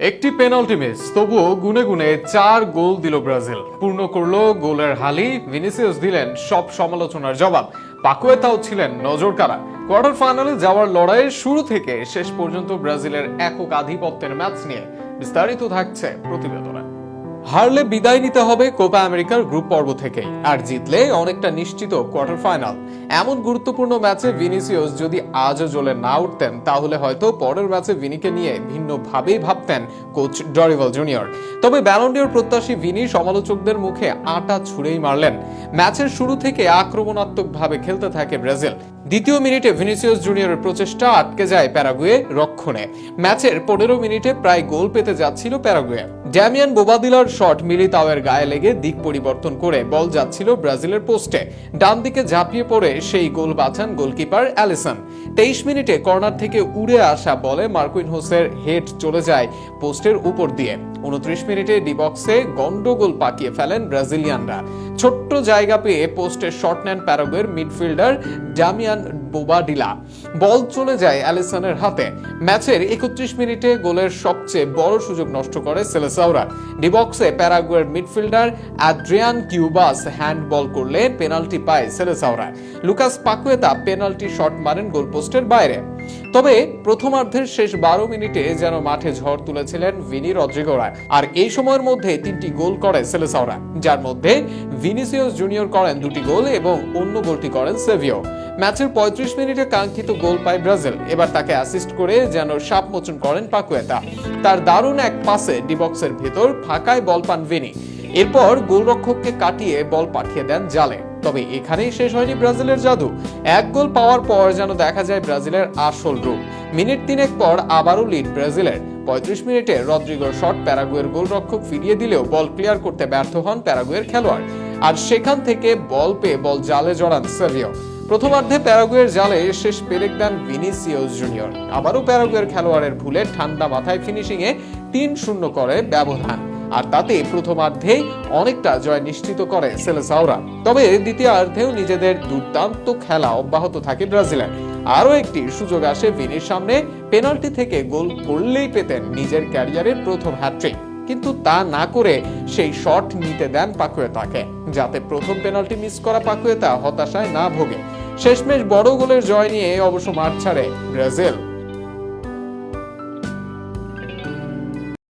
একটি penalty miss, তবুও গুনে গুনে 4 গোল দিল ব্রাজিল। পূর্ণ করলো গোলের হালি। ভিনিসিয়াস দিলেন সব সমালোচনার জবাব। পাকুয়েতাও ছিলেন নজরকাড়া। কোয়ার্টার ফাইনালে যাওয়ার লড়াইয়ের শুরু থেকে শেষ পর্যন্ত ব্রাজিলের একক আধিপত্যের ম্যাচ নিয়ে বিস্তারিত থাকছে প্রতিবেদনে। হারলে বিদায় নিতে হবে কোপা আমেরিকার গ্রুপ পর্ব থেকে, আর জিতলে অনেকটা নিশ্চিত কোয়ার্টার ফাইনাল। এমন গুরুত্বপূর্ণ ম্যাচে ভিনিসিয়াস যদি আজও জ্বলে না উঠতেন, তাহলে হয়তো পরের ম্যাচে ভিনিকে নিয়ে ভিন্নভাবেই ভাবতেন কোচ ডরিভাল জুনিয়র। তবে ব্যালন ডি'র প্রত্যাশী ভিনি সমালোচকদের মুখে আটা ছুঁড়েই মারলেন। ম্যাচের শুরু থেকে আক্রমণাত্মকভাবে খেলতে থাকে ব্রাজিল। দ্বিতীয় মিনিটে ভিনিসিয়াস জুনিয়রের প্রচেষ্টা আটকে যায় প্যারাগুয়ে রক্ষণে। ম্যাচের 15 মিনিটে প্রায় গোল পেতে যাচ্ছিল প্যারাগুয়ে। ড্যামিয়ান বোবাদিলার শট মিলিতাওয়ের গায়ে লেগে দিক পরিবর্তন করে বল যাচ্ছিল ব্রাজিলের পোস্টে। ডান দিকে ঝাঁপিয়ে পড়ে সেই গোল বাঁচান গোলকিপার অ্যালিসন। 23 মিনিটে কর্নার থেকে উড়ে আসা বলে মার্কুইনহোসের হেড চলে যায় পোস্টের উপর দিয়ে। 29 মিনিটে ডি বক্সে গন্ডগোল পাকিয়ে ফেলেন ব্রাজিলিয়ানরা। ছোট্ট জায়গা পেয়ে পোস্টে শট নেন প্যারাগুয়ের মিডফিল্ডার ড্যামিয়ান বোবাডিলা। বল চলে যায় অ্যালিসনের হাতে। ম্যাচের 31 মিনিটে গোলের সবচেয়ে বড় সুযোগ নষ্ট করে সেলেসাওরা। ডি বক্সে প্যারাগুয়ের মিডফিল্ডার অ্যাড্রিয়ান কিউবাস হ্যান্ডবল করলে পেনাল্টি পায় সেলেসাওরা। লুকাস পাকুয়েতা পেনাল্টি শট মারেন গোলপোস্টের বাইরে। তবে প্রথমার্ধের শেষ 12 মিনিটে যেন মাঠে ঝড় তুলেছিলেন ভিনি রদ্রিগোরা। আর এই সময়ের মধ্যে 3টি গোল করে সেলেসাওরা, যার মধ্যে ভিনিসিয়াস জুনিয়র করেন 2টি গোল এবং অন্য গোলটি করেন সেভিও। ম্যাচের 35 মিনিটে কাঙ্ক্ষিত গোল পায় ব্রাজিল। এবার তাকে অ্যাসিস্ট করে যেন সাপ মোচন করেন পাকুয়েতা। তার দারুণ এক পাসে ডি বক্সের ভেতর ফাঁকায় বল পান ভিনি। এরপর গোলরক্ষককে কাটিয়ে বল পাঠিয়ে দেন জালে। তবে এখানেই শেষ হয়নি ব্রাজিলের জাদু। এক গোল পাওয়ার পর যেন দেখা যায় ব্রাজিলের আসল রূপ। মিনিট 3 পর আবারও লিড ব্রাজিলের। 35 মিনিটে রদ্রিগোর শট প্যারাগুয়ের গোলরক্ষক ফিরিয়ে দিলেও বল ক্লিয়ার করতে ব্যর্থ হন প্যারাগুয়ের খেলোয়াড়। আর সেখান থেকে বল পেয়ে বল জালে জড়ান সেভিও। প্রথমার্ধে প্যারাগুয়ের জালে শেষ পেরেক দেন ভিনিসিয়াস জুনিয়র। আবারও প্যারাগুয়ের খেলোয়াড়ের ভুলে ঠান্ডা মাথায় ফিনিশিংয়ে 3-0 করে ব্যবধান। আর তাতে প্রথমার্ধেই অনেকটা জয় নিশ্চিত করে সেলেসাওরা। তবে দ্বিতীয়ার্ধেও নিজেদের দুর্দান্ত খেলা অব্যাহত থাকে ব্রাজিলের। আরও একটি সুযোগ আসে ভিনির সামনে। পেনাল্টি থেকে গোল করলেই পেতেন নিজের ক্যারিয়ারের প্রথম হ্যাট্রিক, কিন্তু তা না করে সেই শট নিতে দেন পাকুয়েতাকে, যাতে প্রথম পেনাল্টি মিস করা পাকুয়েতা হতাশায় না ভোগে। শেষমেশ বড় গোলের জয় নিয়ে অবশ্য মাঠ ছাড়ে ব্রাজিল।